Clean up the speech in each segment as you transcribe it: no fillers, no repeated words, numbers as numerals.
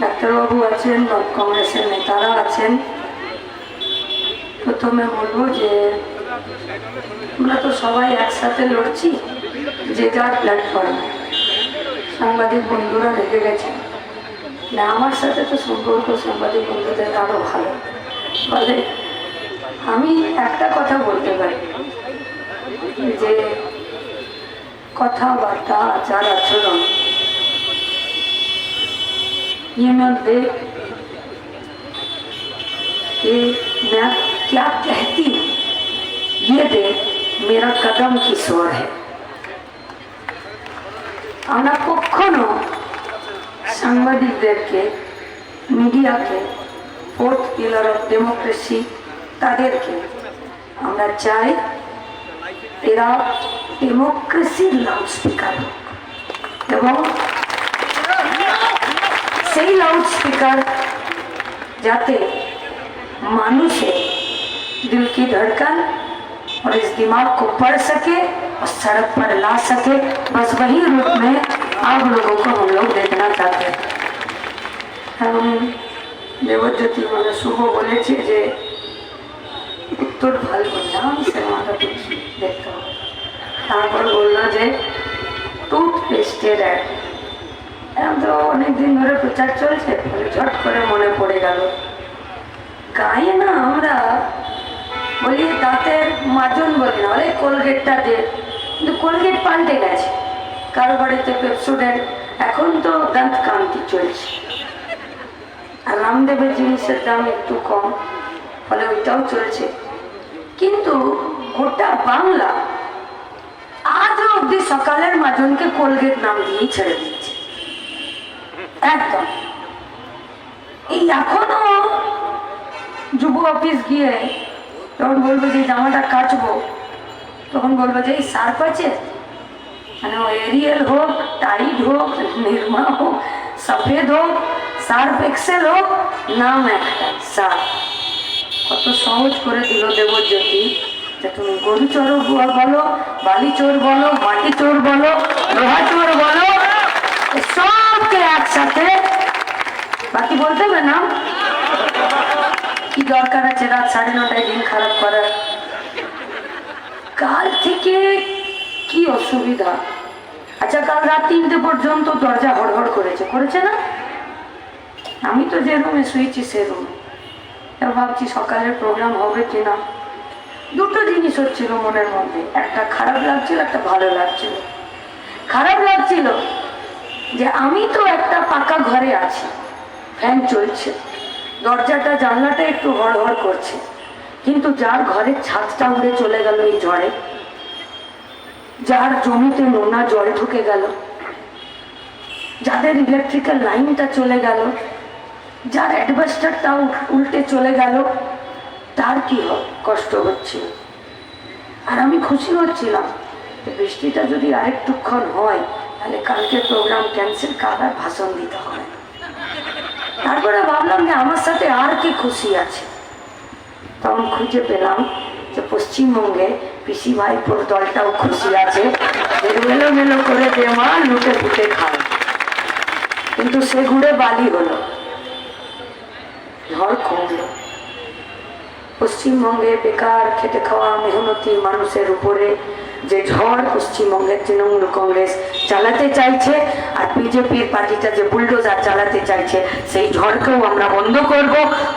ডাক্তারবাবু আছেন, ব্লক কংগ্রেসের নেতারা আছেন। প্রথমে বলবো যে আমরা তো সবাই একসাথে লড়ছি, যে যার প্ল্যাটফর্মে। সাংবাদিক বন্ধুরা রেগে গেছেন না, আমার সাথে তো সম্পর্ক সাংবাদিক বন্ধুদের আরো ভালো। ফলে আমি একটা কথা বলতে পারি যে কথাবার্তা, আচার আচরণ ये मैं देख कि मैं क्या कहती हूँ, ये देख मेरा कदम किस ओर है। আমরা কখনো সাংবাদিকদেরকে, মিডিয়াকে, ফোর্থ পিলার অফ ডেমোক্রেসি তাদেরকে আমরা চাই এরা ডেমোক্রেসির লাউড স্পিকার এবং সেই लाउड स्पीकर जाते मानुषेर दिल की धड़कन और इस दिमाग को पढ़ सके और सड़क पर ला सके। बस वही रूप में आप लोगों को हम लोग देखना चाहते हैं। हम देवज्योति बोले शुभ बोले जे उत्तर फल बोलना सिनेमाटा देखते तारपर बोलना जे टूथपेस्टेर एड तो अनेक दिन धरे प्रचार चलছে, झट করে মনে পড়ে গেল গায়ে না আমরা বলি দাঁতের মাজন বলি না, বলে কোলগেটটা দে, কিন্তু কোলগেট পাল্টে গেছে। কারো বাড়িতে পেপসোডেন্ট, এখন তো দাঁত কান্তি চলছে। আর রামদেবের জিনিসের দাম একটু কম, ফলে ওইটাও চলছে। কিন্তু গোটা বাংলা আজও অব্দি সকালের মাজনকে কোলগেট নাম দিয়েই ছেড়ে দিচ্ছে একদম। এই এখনো যুব অফিস গিয়ে তখন বলবো যে জামাটা কাচবো, তখন বলবো যে এই সার্ফ আছে, মানে ও এরিয়েল হোক, টাইড হোক, নির্মা হোক, সফেদ হোক, সার্ফ এক্সেল হোক, নাম একটা সার্ফ। কত সহজ করে দিল দেবজ্যোতি যে তুমি গরু চোর বলো, বালি চোর বলো, মাটি চোর বলো, লোহা চোর বলো, सबके एक साथे बाकी बोलते হবে না। কি দরকার আছে রাত 9:30টায় দিন খারাপ করার? কাল থেকে কি অসুবিধা। আচ্ছা, কাল রাত 3টে পর্যন্ত দরজা হড়হড় করেছে না? আমি তো যে রুমে শুয়েছি সে রুমে, ভাবছি সকালের প্রোগ্রাম হবে কিনা। দুটো জিনিস হচ্ছিল মনের মধ্যে, একটা খারাপ লাগছিল, একটা ভালো লাগছিল। খারাপ লাগছিল যে আমি তো একটা পাকা ঘরে আছি, ফ্যান চলছে, দরজাটা জানলাটা একটু হড়হড় করছে, কিন্তু যার ঘরের ছাদটা উড়ে চলে গেল এই ঝড়ে, যার জমিতে নোনা জলে ঢুকে গেল, যাদের ইলেকট্রিক্যাল লাইনটা চলে গেল, যার অ্যাডভাস্টারটা উল্টে চলে গেল, তার কি কষ্ট হচ্ছিল। আর আমি খুশি হচ্ছিলাম বৃষ্টিটা যদি আরেকটুক্ষণ হয় তাহলে কালকে প্রোগ্রাম ক্যান্সেল, কাদার ভাষণ দিতে হয়। তারপরে ভাবলাম যে আমার সাথে আর কি খুশি আছে। তখন খুঁজে পেলাম যে পশ্চিমবঙ্গে পিসি ভাইপোর দলটাও খুশি আছে, এলোমেলো করে দে মা, লুটে ফুটে খায়। কিন্তু সে ঘুরে বালি হলো, ঝড় কমলো। পশ্চিমবঙ্গে বেকার খেটে খাওয়া মেহনতি মানুষের উপরে যে ঝড় পশ্চিমবঙ্গের তৃণমূল কংগ্রেস চালাতে চাইছে, আর বিজেপির পার্টিটা যে বুলডোজার চালাতে চাইছে, সেই ঝড়কেও আমরা বন্ধ করব।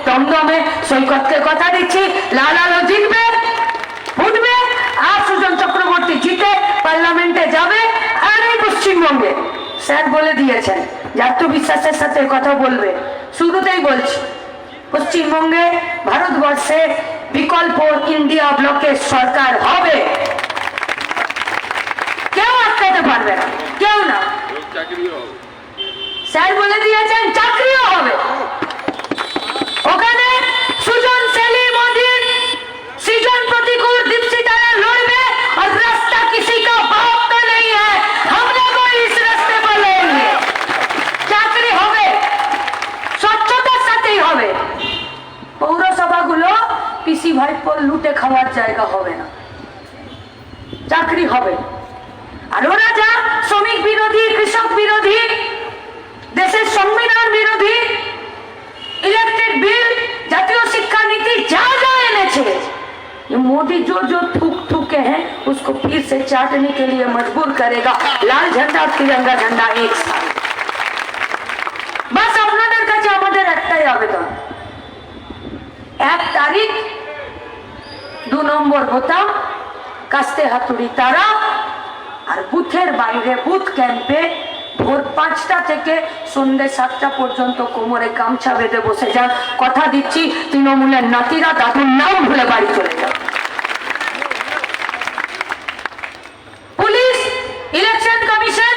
দমদমে সৈকতকে কথা দিচ্ছি, লাল আলো জিতবে, উঠবে, আর সুজন চক্রবর্তী জিতে পার্লামেন্টে যাবে। আর এই পশ্চিমবঙ্গে স্যার বলে দিয়েছেন যে আত্মবিশ্বাসের সাথে কথা বলবে। শুরুতেই বলছি, পশ্চিমবঙ্গে ভারতবর্ষে বিকল্প ইন্ডিয়া ব্লকের সরকার হবে, কেউ আটকাতে পারবে না, কেউ না। স্যার বলে দিয়েছেন চাকরিও হবে। ওখানে সুজন সেলিম মোদীর সৃজন প্রতিকূল দীপশিতারা লড়বে, और रास्ता किसी का बाप तो नहीं है, हम लोग इस रास्ते पर लड़ेंगे। চাকরি হবে, স্বচ্ছতার সাথেই হবে। পৌরসভাগুলো পিসি ভাইপোর লুটে খাওয়ার জায়গা হবে না, চাকরি হবে। আর ওরা যা শ্রমিক বিরোধী, কৃষক বিরোধী, দেশের সংবিধান বিরোধী, ये मोदी जो जो थूक थूके हैं उसको फिर से चाटने के लिए मजबूर करेगा। लाल झंडा तिरंगा झंडा एक साथ। बस আপনাদের কাছে আমাদের একটাই আবেদন, 1 তারিখ 2 নম্বর বোতাম কাস্তে হাতুড়ি তারা আর বুথের বাইরে বুথ ক্যাম্পে ভোর 5টা থেকে সন্ধ্যে 7টা পর্যন্ত কোমরে গামছা বেঁধে বসে যান। কথা দিচ্ছি তৃণমূলের নাতিরা দাদুর নাম ভুলে বাড়ি চলে যান। পুলিশ, ইলেকশন কমিশন,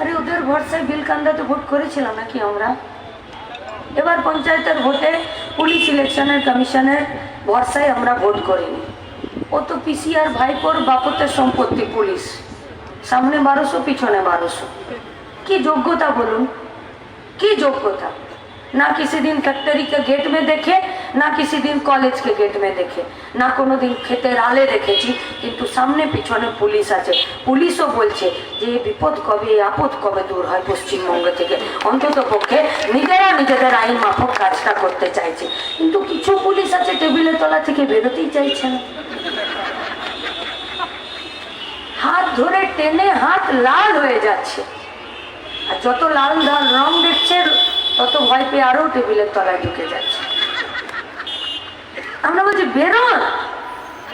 আরে ওদের ভরসায় বিলকান্দাতে ভোট করেছিলাম নাকি আমরা? এবার পঞ্চায়েতের ভোটে পুলিশ ইলেকশনের কমিশনের ভরসায় আমরা ভোট করিনি। ও তো পিসিআর ভাইপোর বাপতের সম্পত্তি পুলিশ, সামনে 1200 পিছনে 1200। কি যোগ্যতা বলুন, কি যোগ্যতা? ना किसी दिन फैक्ट्री के गेट में देखे, ना किसी दिन कॉलेज के गेट में देखे, ना कोनो दिन खेतेर आले देखेছি, কিন্তু সামনে পিছনে পুলিশ আছে। পুলিশও বলছে যে এই বিপদ কবে, এই আপদ কবে দূর হয় পশ্চিমবঙ্গ থেকে। অন্তত পক্ষে নিজেরা নিজেদের আইন মাফক কাজটা করতে চাইছে, কিন্তু কিছু পুলিশ আছে টেবিলের তলা থেকে বেরোতেই চাইছে না। হাত ধরে টেনে হাত লাল হয়ে যাচ্ছে, আর যত লাল লাল রং দেখছে তত ভয় পেয়ে আরো টেবিলের তলায় ঢুকে যাচ্ছে। আমরা বলছি বেরোন,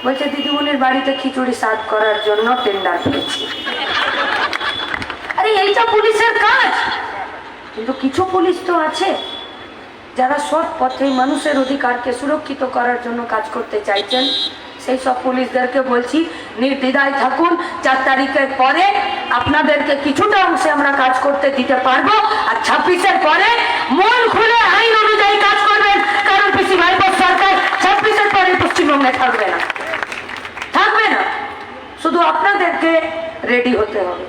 বলছে দিদিমণির বাড়িতে খিচুড়ি সার্ভ করার জন্য টেন্ডার পেয়েছি। আরে এইটা পুলিশের কাজ। কিন্তু কিছু পুলিশ তো আছে যারা সৎ পথে মানুষের অধিকারকে সুরক্ষিত করার জন্য কাজ করতে চাইছেন। সেই সব পুলিশদেরকে বলছি নির্দ্বিধায় থাকুন। 4 তারিখের পরে আপনাদেরকে কিছুটা অংশে আমরা কাজ করতে দিতে পারবো, আর 26-এর পরে মন খুলে আইন অনুযায়ী কাজ করবেন, কারণ পিসি ভাইপোর সরকার 26-এর পরে পশ্চিমবঙ্গে থাকবে না, থাকবে না। শুধু আপনাদেরকে রেডি হতে হবে,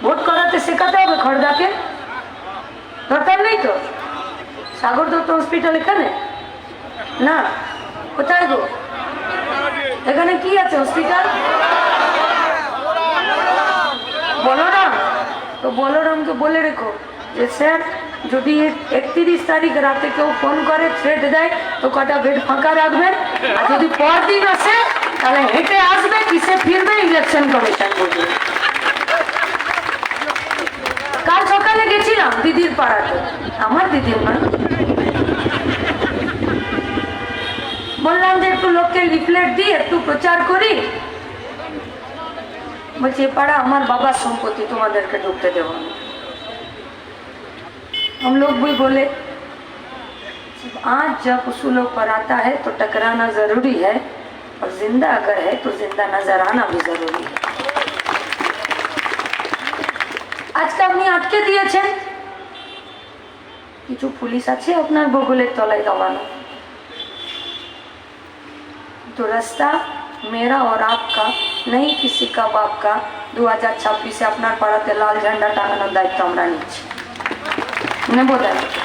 ভোট করাতে শেখাতে হবে। খড়দাকে দরকার নেই তো? সাগর দত্ত হসপিটাল এখানে না, কোথায় গো? এখানে কি আছে হসপিটাল? বলরাম। তো বলরামকে বলে রেখো যে স্যার যদি 31 তারিখ রাতে কেউ ফোন করে থ্রেট দেয় তো কটা বেড ফাঁকা রাখবেন, আর যদি পরদিন আসে তাহলে হেঁটে আসবে, কিসে ফিরবে ইলেকশন কমিশন বলবে। কাল সকালে গেছিলাম দিদির পাড়াতে, আমার দিদির না, বললাম যে একটু লোককে লিফলেট দিই, একটু প্রচার করি। বলছে পাড়া আমার বাবার সম্পত্তি, তোমাদেরকে ঢুকতে দেব না। हम लोग भी बोले आज जब उसूलों पर आता है तो टकराना जरूरी है, और जिंदा अगर है तो जिंदा नजर आना भी जरूरी है। আজকে আপনি আটকে দিয়েছেন, কিছু পুলিশ আছে আপনার বগলের তলায় দবানো। तो रास्ता मेरा और आपका नहीं, किसी का बाप का। 2026-এ আপনার পাড়াতে লাল ঝান্ডা টাঙানোর দায়িত্ব আমরা নিচ্ছি, নেব দায়িত্ব।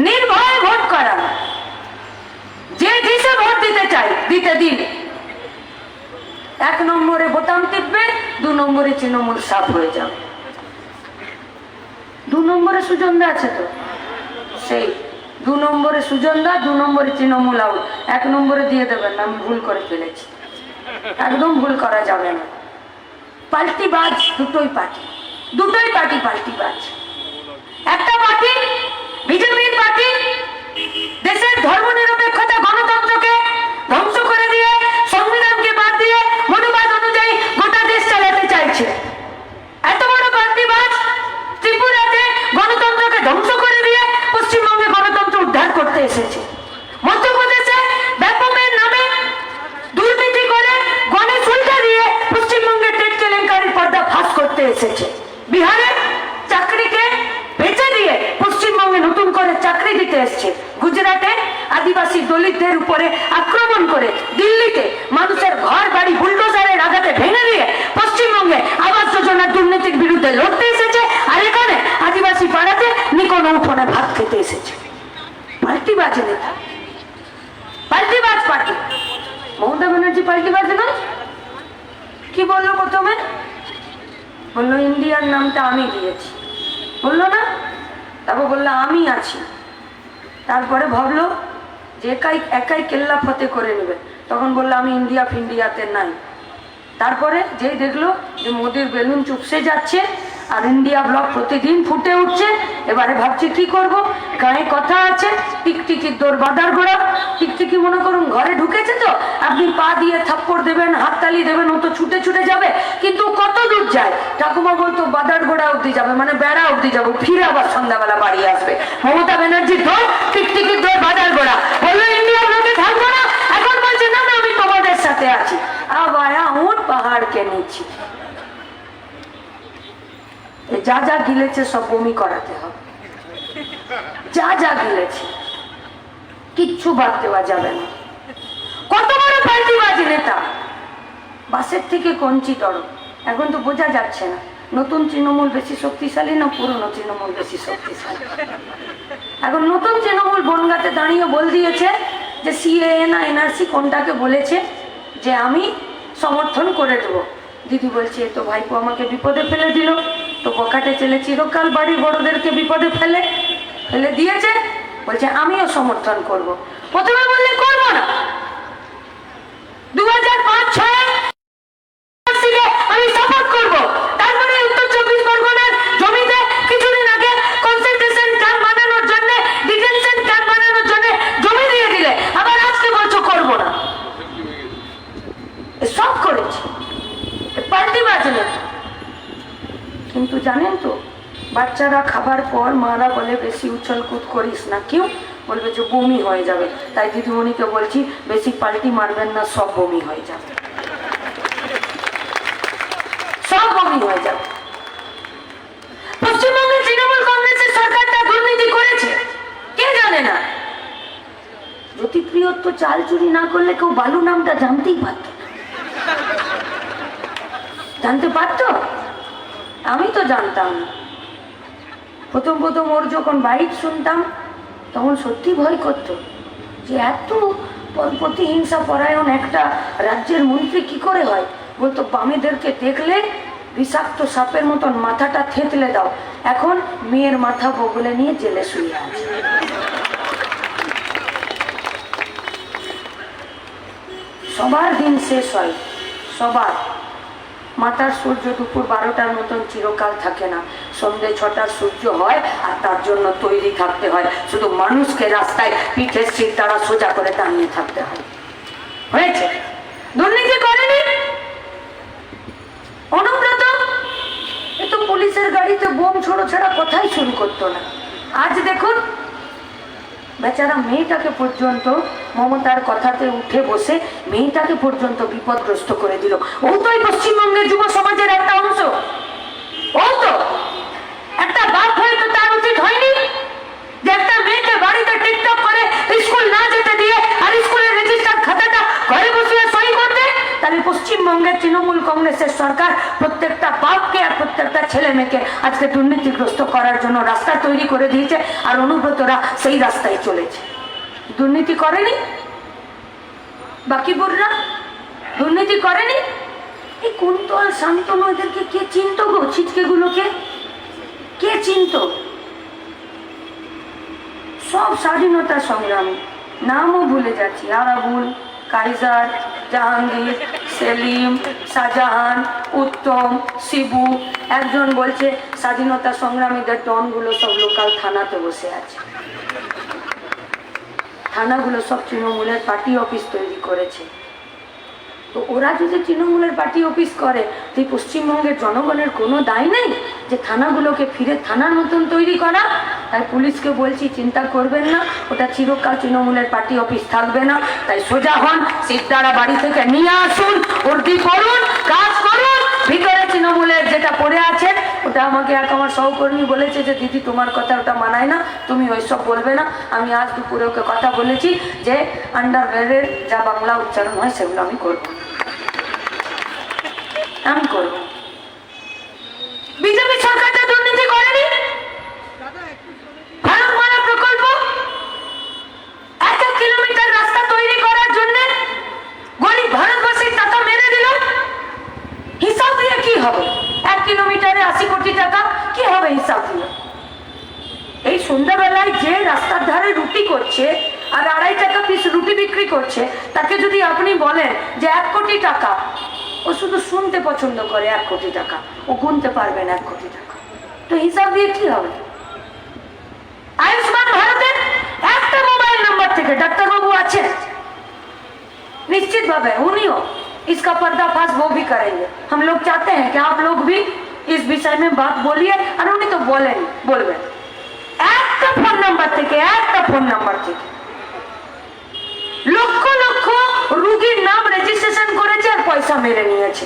নির্ভয় ভোট করা, যে দিশে ভোট দিতে চাই দিতে দিন। 1 নম্বরে বোতাম টিপবে, 2 নম্বরে তৃণমূল সাফ হয়ে যাবে। 2 নম্বরে সুজনদা আছে তো, সেই 2 নম্বরে সুজনদা, 2 নম্বরে তৃণমূল আউট। 1 নম্বরে দিয়ে দেবেন না, আমি ভুল করে ফেলেছি, একদম ভুল করা যাবে না। পাল্টিবাজ দুটোই পার্টি, দুটোই পার্টি পাল্টিবাজ। একটা পার্টি বিজেপির পার্টি দেশের ধর্মনিরপেক্ষতা গণতন্ত্রকে ধ্বংস করে দিয়ে, সংবিধানকে বাদ দিয়ে মনুবাদ অনুযায়ী গোটা দেশ চালাতে চাইছে। এত বড় পাল্টিবাজ ত্রিপুরাতে গণতন্ত্রকে ধ্বংস করে দিয়ে পশ্চিমবঙ্গে গণতন্ত্র উদ্ধার করতে এসেছে। মধ্যপ্রদেশে ব্যাপকের নামে দুর্নীতি করে গণেশ উল্টা দিয়ে পশ্চিমবঙ্গের টেট কেলেঙ্কারির পর্দা ফাঁস করতে এসেছে। বিহারে চাকরিকে বেচে দিয়ে পশ্চিমবঙ্গে নতুন করে চাকরি দিতে এসছে। গুজরাটে আদিবাসী দলিতদের উপরে আক্রমণ করে দিল্লিতে মানুষের ঘর বাড়ি বুলডোজারের আঘাতে ভেঙে দিয়ে পশ্চিমবঙ্গে আবাস যোজনার দুর্নীতির বিরুদ্ধে লড়তে এসেছে। আর এখানে আদিবাসী পাড়াতে নিকোন উঠোনে ভাত খেতে এসেছে। পাল্টিবাজ নেতা, পাল্টিবাজ পার্টি। মমতা ব্যানার্জি পাল্টিবাজ নয়। কি বললো প্রথমে? বললো ইন্ডিয়ার নামটা আমি দিয়েছি, বললো না? তারপর বললো আমি আছি। তারপরে ভাবলো যে একাই কেল্লা ফতে করে নেবে। তখন বললো আমি ইন্ডিয়াতে নাই। তারপরে যেই দেখলো যে মোদির বেলুন চুপসে যাচ্ছে আর ইন্ডিয়া ব্লক প্রতিদিন ফুটে উঠছে, এবারে ভাবছি কি করব। গায়ে কথা আছে টিকটিকির দৌড় বাঁধার গোড়া। টিকটিকি মনে করুন ঘরে ঢুকেছে, তো আপনি পা দিয়ে থাপ্পড় দেবেন, হাততালি দেবেন, ও তো ছুটে ছুটে যাবে, কিন্তু কত দূর যায়? ঠাকুমা বলতো বাঁধার গোড়া অব্দি যাবে, মানে বেড়া অব্দি যাবো, ফিরে আবার সন্ধ্যাবেলা বাড়ি আসবে। মমতা ব্যানার্জির দৌড় টিকটিকির দৌড় বাঁধার গোড়া। বললো ইন্ডিয়া ব্লকে থাকবো না, এখন বলছে না না আমি তোমাদের সাথে আছি। আবায়া উঠ পাহাড় কে নিচ্ছি। যা যা গিলেছে সব বমি করাতে হবে, যা যা গিলেছে কিচ্ছু বাদ দেওয়া যাবে না। কত বড় পাল্টিবাজ নেতা, বাসের থেকে কঞ্চিতর। এখন তো বোঝা যাচ্ছে না নতুন তৃণমূল বেশি শক্তিশালী না পুরনো তৃণমূল বেশি শক্তিশালী। এখন নতুন তৃণমূল বনগাঁতে দাঁড়িয়ে বল দিয়েছে যে সিএএ না এনআরসি কোনটাকে বলেছে যে আমি সমর্থন করে দেবো। দিদি বলছে তো ভাইপো আমাকে বিপদে ফেলে দিল, তো বকাটে ছেলে চিরকাল বাড়ির বড়দেরকে বিপদে ফেলে দিয়েছে, বলছে আমিও সমর্থন করব। প্রথমে বললে করবো না, 2005-06 আমি সাপোর্ট করব। তারপরে উত্তর 24 পরগনার জমিতে কিছুদিন আগে কনসেন্ট্রেশন ক্যাম্প বানানোর জন্য, ডিটেনশন ক্যাম্প বানানোর জন্য জমি দিয়ে দিলে, আবার আজকে বলছো করবো না। সব করেছে পাল্টি বাজলে। কিন্তু জানেন তো বাচ্চারা খাবার পর মারা বলে বেশি উছলকুদ করিস না, কেউ বলবে যে বমি হয়ে যাবে। তাই দিদিমণিকে বলছি বেশি পাল্টি মারবেন না, সব বমি হয়ে যাবে, সব বমি হয়ে যাবে। পশ্চিমবঙ্গের তৃণমূল কংগ্রেসের সরকারটা দুর্নীতি করেছে, কে জানে না? জ্যোতিপ্রিয় তো চাল চুরি না করলে কেউ বালু নামটা জানতেই পারত না, জানতে পারত? আমি তো জানতাম না। প্রথম ওর যখন বাইক শুনতাম তখন সত্যি ভয় করতো যে এত প্রতিহিংসা পরায়ণ একটা রাজ্যের মন্ত্রী কি করে হয়। বলতো বামেদেরকে দেখলে বিষাক্ত সাপের মতন মাথাটা থেতলে দাও। এখন মেয়ের মাথা বগলে নিয়ে জেলে শুয়ে আছে। সবার দিন শেষ হয়, সবার। মাতার সূর্য দুপুর 12টার মতন চিরকাল থাকে না, সন্ধ্যে 6টার সূর্য হয়, আর তার জন্য তৈরি থাকতে হয়। শুধু মানুষকে রাস্তায় পিঠের সিট দ্বারা সোজা করে দাঁড়িয়ে থাকতে হয়। হয়েছে? দুর্নীতি করেনি অনুব্রত, এ তো পুলিশের গাড়িতে বোম ছোড়ো ছাড়া কথাই শুরু করতো না। আজ দেখুন বেচারা মেয়েটাকে পর্যন্ত মমতার কথাতে উঠে বসে মেয়েটাকে পর্যন্ত বিপদগ্রস্ত করে দিল। ও তো এই পশ্চিমবঙ্গের যুব সমাজের একটা অংশ। ও তো একটা বাপ হয়ে তো তার উচিত হয়নি যে একটা মেয়েকে বাড়িতে টিকটক করে স্কুল না যেতে দিয়ে আর স্কুলের রেজিস্টার খাতাটা ঘরে বসিয়ে সই করতে? তাহলে পশ্চিমবঙ্গের তৃণমূল কংগ্রেসের সরকার প্রত্যেকটা বাপকে আর প্রত্যেকটা ছেলে মেয়েকে আজকে দুর্নীতিগ্রস্ত করার জন্য রাস্তা তৈরি করে দিয়েছে, আর অনুব্রতরা সেই রাস্তায় চলেছে। দুর্নীতি করেনি বাকিপুররা? দুর্নীতি করেনি? এই কুন্তল শান্তনু এদেরকে কে চিনত গো? ছিটকে গুলোকে কে চিনত? সব স্বাধীনতা সংগ্রামী, নামও ভুলে যাচ্ছি। আরাবুল, কাইজার, জাহাঙ্গীর, সেলিম, শাহজাহান, উত্তম, শিবু। একজন বলছে স্বাধীনতা সংগ্রামীদের ডনগুলো সব লোকাল থানাতে বসে আছে। থানাগুলো সব তৃণমূলের পার্টি অফিস তৈরি করেছে। তো ওরা যদি তৃণমূলের পার্টি অফিস করে, তো পশ্চিমবঙ্গের জনগণের কোনো দায় নেই যে থানাগুলোকে ফিরে থানার মতন তৈরি করা? তাই পুলিশকে বলছি চিন্তা করবেন না, ওটা চিরকাল তৃণমূলের পার্টি অফিস থাকবে না। তাই সোজা হন, সিদ্ধারা বাড়ি থেকে নিয়ে আসুন, উর্দি করুন, কাজ করুন। ভিতরে তৃণমূলের যেটা পড়ে আছে ওটা আমাকে এক আমার সহকর্মী বলেছে যে দিদি তোমার কথা ওটা মানায় না, তুমি ওইসব বলবে না। আমি আজ দুপুরে ওকে কথা বলেছি যে আন্ডারওয়্যারের যা বাংলা উচ্চারণ হয় সেগুলো আমি করব, আমি করব। বিজেপি সরকারটা দুর্নীতি করেনি? ভারতমালা প্রকল্প 1 কিলোমিটার রাস্তা তৈরি করার জন্য গরিব ভারতবাসীর টাকা মেরে দিল। হিসাব দিয়ে কি হবে? 1 কিলোমিটারে 80 কোটি টাকা কি হবে হিসাব দিয়ে? এই সন্ধ্যাবেলায় যে রাস্তার ধারে রুটি করছে আর 2.5 টাকা পিস রুটি বিক্রি করছে, তাকে যদি আপনি বলেন যে 1 কোটি টাকা, ও শুধু শুনতে পছন্দ করে 1 কোটি টাকা, ও গুনতে পারবে না 1 কোটি টাকা। তো হিসাব দিয়ে কি হবে? आयुष्मान भारत একটা মোবাইল নাম্বার থেকে ডাক্তারবাবু আছে, निश्चित भावे उन्हीं हो इसका पर्दाफाश वो भी करेंगे। हम लोग चाहते हैं कि आप लोग भी इस विषय में बात बोलिए, और उन्हीं तो बोलबे একটা ফোন নাম্বার থেকে, একটা ফোন নাম্বার থেকে লক্ষ লক্ষ রোগীর নাম রেজিস্ট্রেশন করেছে আর পয়সা মেরে নিয়েছে।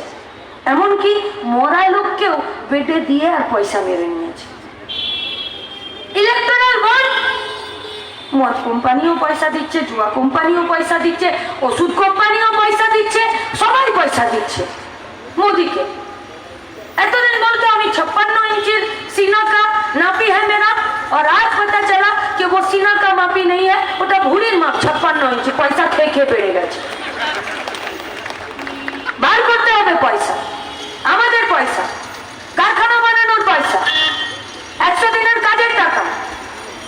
এমনকি মরা লোককেও বেডে দিয়ে আর পয়সা মেরে নিয়েছে। ইলেকট্রাল বন্ড, মদ কোম্পানিও পয়সা দিচ্ছে, জুয়া কোম্পানিও পয়সা দিচ্ছে, ওষুধ কোম্পানিও পয়সা দিচ্ছে, সবাই পয়সা দিচ্ছে मोदी के। एतदिन बोलते আমি 56 इंच सीना का नापी है मेरा, और आज पता चला कि वो सीना का मापी नहीं है, ওটা ভুঁড়ির মাপ 56 इंच। পয়সা খেয়ে বেড়ে গেছে। বার করতে হবে পয়সা, আমাদের পয়সা, কারখানা বানানোর পয়সা, 100 দিনের কাজের টাকা,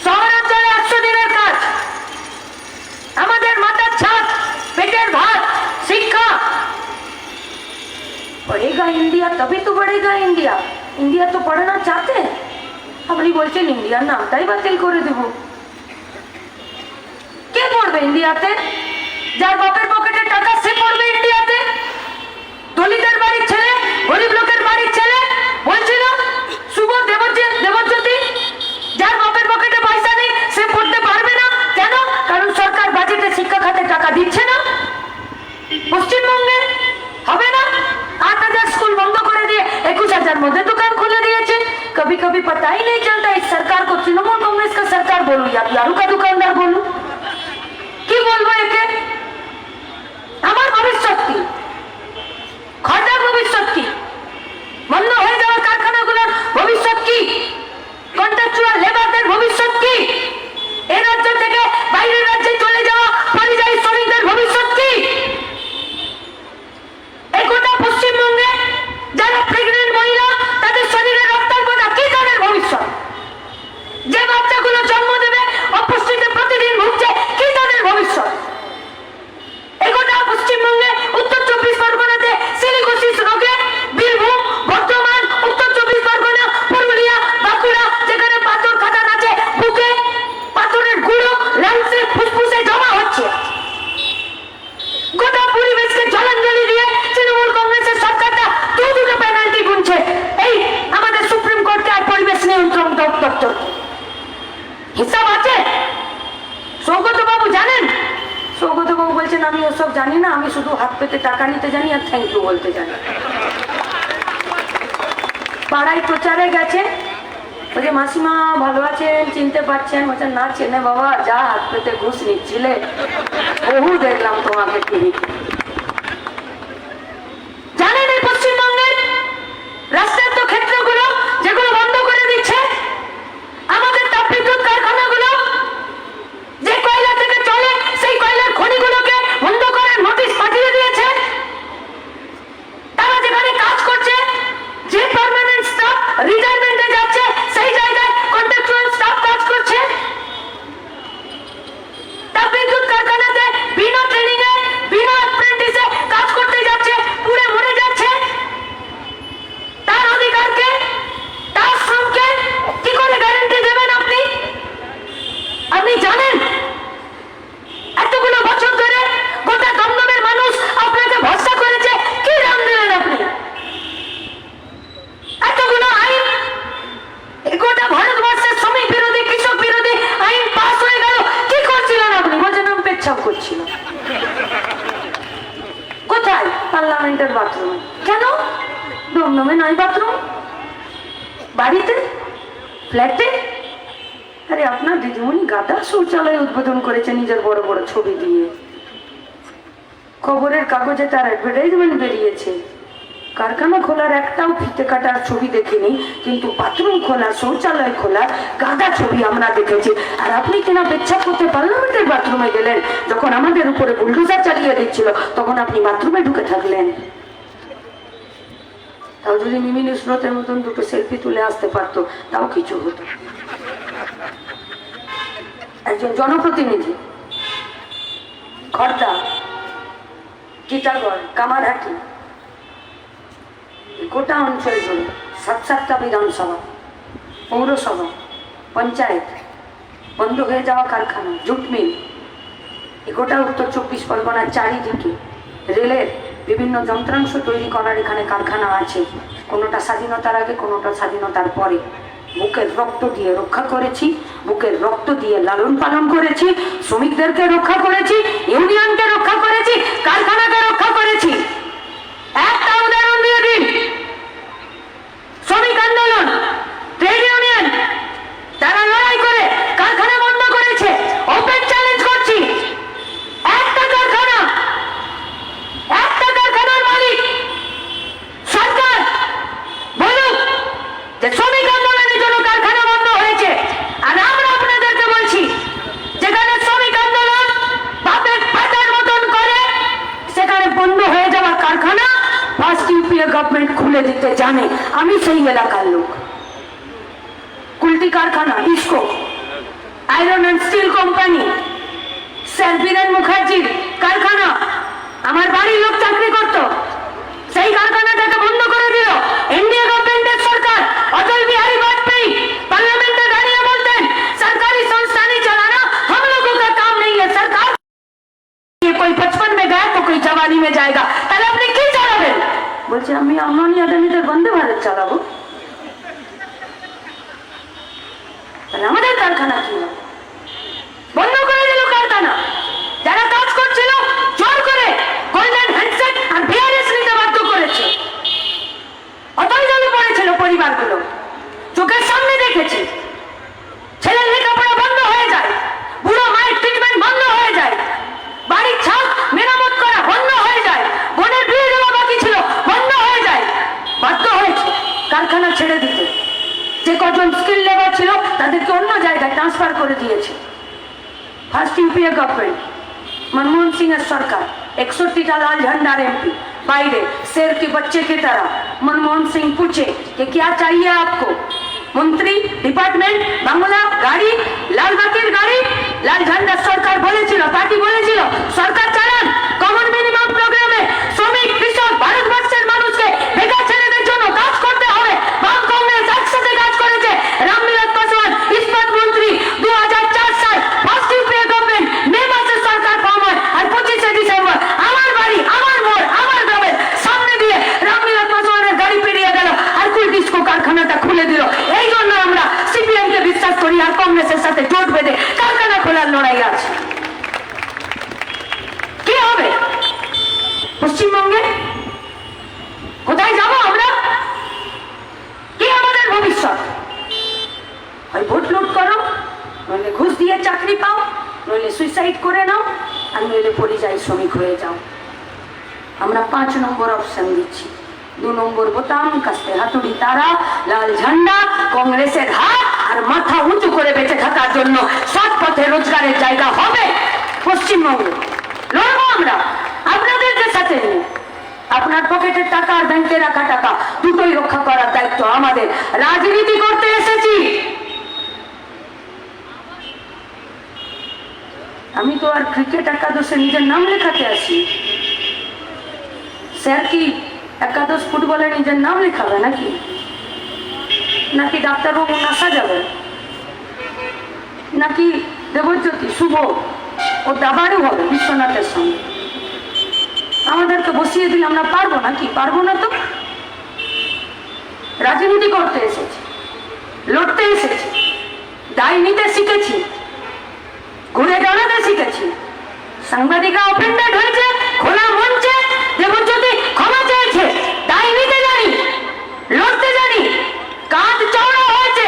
শহরাঞ্চলে 100 দিনের কাজ, আমাদের মাথার ছাদ, পেটের ভাত, শিক্ষা। बढ़ेगा इंडिया तभी तो बढ़ेगा इंडिया। इंडिया तो पढ़ना चाहते हैं, আপনি বলছেন ইন্ডিয়ার নামটাই বাতিল করে দেব। কে পড়বে ইন্ডিয়াতে? যার বাপের পকেটে টাকা সে পড়বে ইন্ডিয়াতে। দলিতের বাড়ির ছেলে, গরিব লোকের বাড়ির ছেলে, বলছিল শুভ দেবজ্যোতি, যার বাপের পকেটে পয়সা নেই সে পড়তে পারবে না। কেন? কারণ সরকার বাজেটে শিক্ষা খাতে টাকা দিচ্ছে না। পশ্চিমবঙ্গে হবে না, 8,000 स्कूल बंद कर दिए, 21,000 मध्य दुकान खोले दिए। कभी कभी पता ही नहीं चलता इस सरकार को तृणमूल कांग्रेस का सरकार बोलूं या दारू का दुकानदार बोलूं, की बोलबो एके? আমার ভবিষ্যৎ কি? খরদার ভবিষ্যৎ কি? বন্ধ হয়ে যাওয়া কারখানাগুলোর ভবিষ্যৎ কি? কন্ট্রাকচুয়াল লেবারদের ভবিষ্যৎ কি? এই রাজ্য থেকে বাইরের রাজ্যে চলে যাওয়া পরিযায়ী শ্রমিকদের ভবিষ্যৎ কি? এই গোটা পশ্চিমবঙ্গে যারা প্রেগনেন্ট মহিলা, তাদের শরীরে রক্তের কথা কি তাদের ভবিষ্যৎ? যে বাচ্চাগুলো জন্ম দেবে অপুষ্টিতে প্রতিদিন ভুগছে, কি তাদের ভবিষ্যৎ? এই গোটা পশ্চিমবঙ্গে উত্তর 24 পরগনাতে সিলিকোসিস রোগে, বীরভূম, বর্ধমান, উত্তর 24 পরগনা, পুরুলিয়া, বাঁকুড়া, যেখানে পাথর খাদান আছে, বুকে পাথরের গুঁড়ো লাংসে ফুসফুসে জমা হচ্ছে। গোটা পরিবেশকে জলাঞ্জলি দিয়ে তৃণমূল কংগ্রেসের সরকারটা দুটো পেনাল্টি গুনছে এই আমাদের সুপ্রিম কোর্টে আর পরিবেশ নিয়ন্ত্রণ দপ্তর। হিসাব আছে? সৌগত বাবু জানেন? সৌগত বাবু বলছেন আমি ওসব জানি না, আমি শুধু হাত পেতে টাকা নিতে জানি আর থ্যাংক ইউ বলতে জানি। পাড়ায় প্রচারে গেছে, বলছে মাসিমা ভালো আছেন, চিনতে পারছেন? বলছেন না চেনে বাবা, যা হাত পেতে ঘুষ নিচ্ছিলে, বহু দেখলাম তোমাকে টিভিতে। জানেন এই পশ্চিমবঙ্গের রাষ্ট্রায়ত্ত ক্ষেত্রগুলো যেগুলো বন্ধ করে দিচ্ছে, আমাদের তাপবিদ্যুৎ কারখানাগুলো যে কয়লা থেকে চলে সেই কয়লার খনিগুলোকে বন্ধ করার নোটিশ পাঠিয়ে দিয়েছে। তারা যেখানে কাজ করছে, যে পার্মানেন্ট স্টাফ রিটায়ারমেন্টে যাচ্ছে, সেই জায়গায় কন্ট্রাকচুয়াল স্টাফ কাজ করছে। তাপবিদ্যুৎ কারখানাতে বিনা ট্রেনিং এ, বিনা অ্যাপ্রেন্টিসে কাজ করতে যাচ্ছে, পুড়ে মরে যাচ্ছে। তার অধিকারকে, তার শ্রমকে কি করে গ্যারান্টি দেবেন আপনি? আপনি জানেন এতগুলো বছর ধরে গোটা দমদমের মানুষ আপনাকে ভরসা করেছে, কি দাম দিলেন আপনি? এতগুলো আইন, গোটা ভারতবর্ষের শ্রমিক বিরোধী, কৃষক বিরোধী আইন পাস হয়ে গেল, কি করছিলেন আপনি? বলছেন আমি পেচ্ছাপ করছিল। কোথায়? পার্লামেন্টের বাথরুমে। কেন? দমদমে নাই বাথরুম? বাড়িতে, ফ্ল্যাটে? আরে আপনার দিদিমণি গাদা শৌচালয় উদ্বোধন করেছে নিজের বড় বড় ছবি দিয়ে, খবরের কাগজে তার অ্যাডভার্টাইজমেন্ট বেরিয়েছে। কারখানা খোলার একটাও ফিতে কাটার ছবি দেখিনি, কিন্তু বাথরুম খোলা, শৌচালয় খোলা গাদা ছবি আমরা দেখেছি। আর আপনি কিনা পেচ্ছাপ করতে পার্লামেন্টের বাথরুমে গেলেন, যখন আমাদের উপরে বুলডোজার চালিয়ে দিচ্ছিল তখন আপনি বাথরুমে ঢুকে থাকলেন। তাও যদি মিমি নুসরতের মতন দুটো সেলফি তুলে আসতে পারতো তাও কিছু হতো। একজন জনপ্রতিনিধি খড়দা, টিটাগড়, কামারহাটি, গোটা অঞ্চল জুড়ে 7-7টা বিধানসভা, পৌরসভা, পঞ্চায়েত, বন্ধ হয়ে যাওয়া কারখানা, জুট মিল, গোটা উত্তর 24 পরগনার চারিদিকে রেলের বিভিন্ন যন্ত্রাংশ তৈরি করার এখানে কারখানা আছে। কোনোটা স্বাধীনতার আগে, কোনোটা স্বাধীনতার পরে। বুকের রক্ত দিয়ে রক্ষা করেছি, বুকের রক্ত দিয়ে লালন পালন করেছি, শ্রমিকদেরকে রক্ষা করেছি, ইউনিয়নকে রক্ষা করেছি, কারখানাকে রক্ষা করেছি। একটা উদাহরণ দিয়ে দিন, শ্রমিক আন্দোলন, ট্রেড ইউনিয়ন, তারা লড়াই করে কারখানা বন্ধ করেছে। ওপেন চ্যালেঞ্জ করছি, একটা কারখানার মালিক সরকার বলুক যে শ্রমিক আন্দোলনের জন্য কারখানা বন্ধ হয়েছে। আর আমরা আপনাদেরকে বলছি, যেখানে শ্রমিক আন্দোলন বাপের পাতার মতন করে, সেখানে বন্ধ হয়ে যাওয়া কারখানা ফার্স্ট ইউপিএ গভর্নমেন্ট খুলে দিতে জানে। আমি সেই এলাকার লোক। কুলটি কারখানা, IISCO, iron and steel company, sir Biren মুখার্জির কারখানা, আমার বাড়ির লোক চাকরি করত, সেই কারখানাটাকে বন্ধ করে দিল এনডিএ গভর্নমেন্টের সরকার। অটল বিহারী বাজपेयी पार्लियामेंट दाঁড়িয়ে বলতেন, सरकारी संस्था नहीं चलाना, हम लोगों का काम नहीं है, सरकार ये कोई 55 में गया तो कोई जवानी में जाएगा। তাহলে আপনি কি চালাবেন? বলছে আমি আম্বানি আদানিদের বন্দে ভারত চালাবো। তাহলে আমাদের কারখানা কি বন্ধ করে দিল? কারখানা যারা কাজ করছিল জোর করে গোল্ডেন হ্যান্ডসেট আর ভিআরএস নিতে বাধ্য করেছে। অতই জলে পড়েছিল পরিবারগুলো, চোখের সামনে দেখেছি। ছেলের লেখাপড়া বন্ধ হয়ে যায়, বুড়ো মায়ের ট্রিটমেন্ট বন্ধ হয়ে যায়, বাড়ির ছাদ মেরামত করা বন্ধ হয়ে যায়, বোনের বিয়ে দেওয়া বাকি ছিল বন্ধ হয়ে যায়। বাধ্য হয়েছে কারখানা ছেড়ে দিতে। যে কজন স্কিল লেবার ছিল তাদেরকে অন্য জায়গায় ট্রান্সফার করে দিয়েছে first UPA government. Manmohan Singh सरकार 61टा लाल झंडा एमपी बाइडे शेर के बच्चे की तरह। मनमोहन सिंह पूछे कि क्या चाहिए आपको? मंत्री, डिपार्टमेंट, बांग्ला, गाड़ी, लाल बातिल गाड़ी, लाल झंडा सरकार বলেছিল, পার্টি বলেছিল সরকার চালান। কমন মিনিমাম প্রোগ্রামে শ্রমিক, কৃষক, ভারতবর্ষের মানুষকে বেকার ছেলেদের জন্য কাজ করতে হবে। বাম কংগ্রেস একসাথে কাজ করেছে। রামবিলাস পাসওয়ান ইস্পাত মন্ত্রী 2004 সাল ফার্স্ট ইউপিএ গভর্নমেন্ট মে মাসে সরকার ফর্ম হয়। আর 25শে ডিসেম্বর আমার বাড়ি, আমার মোড়, আমার গ্রামের সামনে দিয়ে রামবিলাস পাসওয়ানের গাড়ি পেরিয়ে গেল আর কুলডিস্কো কারখানাটা খুলে দিল। এই জন্য আমরা সিপিএম কে বিশ্বাস করি আর কংগ্রেসের সাথে জোট বেঁধে কারখানা খোলার লড়াই আছে। কি হবে পশ্চিমবঙ্গে? কোথায় যাব আমরা? কি আমাদের ভবিষ্যৎ? হয় ভোট লুট করো, নইলে ঘুষ দিয়ে চাকরি পাও, নইলে সুইসাইড করে নাও, আর নইলে পরিযায়ী শ্রমিক হয়ে যাও। আমরা 5 নম্বর অপশন দিচ্ছি। 2 নম্বর বোতাম, কাস্তে হাতুড়ি তারা, লাল ঝান্ডা, কংগ্রেসের হাত আর মাথা উঁচু করে বেঁচে থাকার জন্য সৎ পথে রোজগারের জায়গা হবে পশ্চিমবঙ্গে। লড়বো আমরা আপনাদের সাথে নিয়ে। আপনার পকেটের টাকা আর ব্যাংকে রাখা টাকা দুটোই রক্ষা করার দায়িত্ব আমাদের। রাজনীতি করতে এসেছি। আমি তো আর ক্রিকেট একাদশে নিজের নাম লেখাতে আসি। স্যার কি একাদশ ফুটবলে নিজের নাম লেখাবে নাকি? নাকি ডাক্তারবাবু নাসা যাবে? নাকি দেবজ্যোতি, শুভ ও দাবারও হবে বিশ্বনাথের সঙ্গে? আমাদেরকে বসিয়ে দিলে আমরা পারবো নাকি? পারবো না তো। রাজনীতি করতে এসেছি, লড়তে এসেছি, দায় নিতে শিখেছি, ঘুরে দাঁড়াতে শিখেছি। সাংবাদিকরা অফেন্ডেড হয়েছে, খোলা মঞ্চে দেবজ্যোতি ক্ষমা চেয়েছে। দায় নিতে জানি, লড়তে জানি, কাঁধ চওড়া হয়েছে,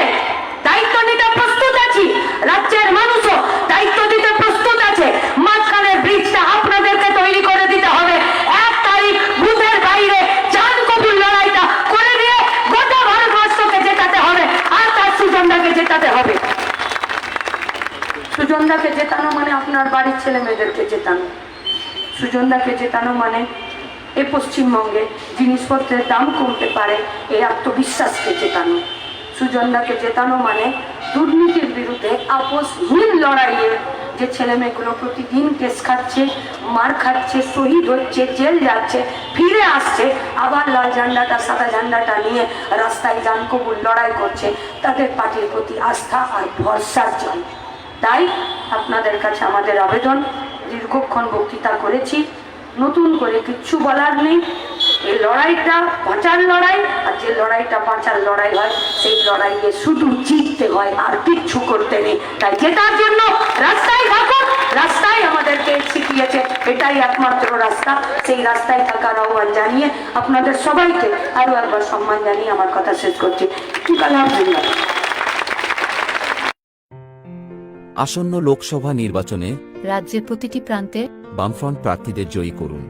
দায়িত্ব নিতে প্রস্তুত আছি। রাজ্যের মানুষও দায়িত্ব দিতে প্রস্তুত আছে। মাঝখানের ব্রিজটা আপনাদেরকে তৈরি করে দিতে হবে। 1 তারিখ বুথের বাইরে জান কবুল লড়াইটা করে দিয়ে গোটা ভারতবর্ষকে জেতাতে হবে, আর তার সুজনদাকে জেতাতে হবে। সুজনদাকে জেতানো মানে আপনার বাড়ির ছেলে মেয়েদেরকে জেতানো। সুজনদাকে জেতানো মানে এ পশ্চিমবঙ্গে জিনিসপত্রের দাম কমতে পারে এই আত্মবিশ্বাসকে জেতানো। সুজনদাকে জেতানো মানে দুর্নীতির বিরুদ্ধে আপোষহীন লড়াইয়ে যে ছেলে মেয়েগুলো প্রতিদিন কেস খাচ্ছে, মার খাচ্ছে, শহীদ হচ্ছে, জেল যাচ্ছে, ফিরে আসছে, আবার লাল ঝান্ডাটা সাদা ঝান্ডাটা নিয়ে রাস্তায় জান কবুল লড়াই করছে, তাদের পার্টির প্রতি আস্থা আর ভরসার জন্য। তাই আপনাদের কাছে আমাদের আবেদন, দীর্ঘক্ষণ বক্তৃতা করেছি, নতুন করে কিচ্ছু বলার নেই। এই লড়াইটা বাঁচার লড়াই, আর যে লড়াইটা বাঁচার লড়াই হয় সেই লড়াইয়ে শুধু জিততে হয়, আর কিচ্ছু করতে নেই। তাই জেতার জন্য রাস্তায় থাকুন, রাস্তায় আমাদেরকে শিখিয়েছে এটাই একমাত্র রাস্তা, সেই রাস্তায় থাকার আহ্বান জানিয়ে আপনাদের সবাইকে আরো একবার সম্মান জানিয়ে আমার কথা শেষ করছি। ঠিক আলহামদুলিল্লাহ। আসন্ন লোকসভা নির্বাচনে রাজ্যের প্রতিটি প্রান্তে বামফ্রন্ট প্রার্থীদের জয়ী করুন।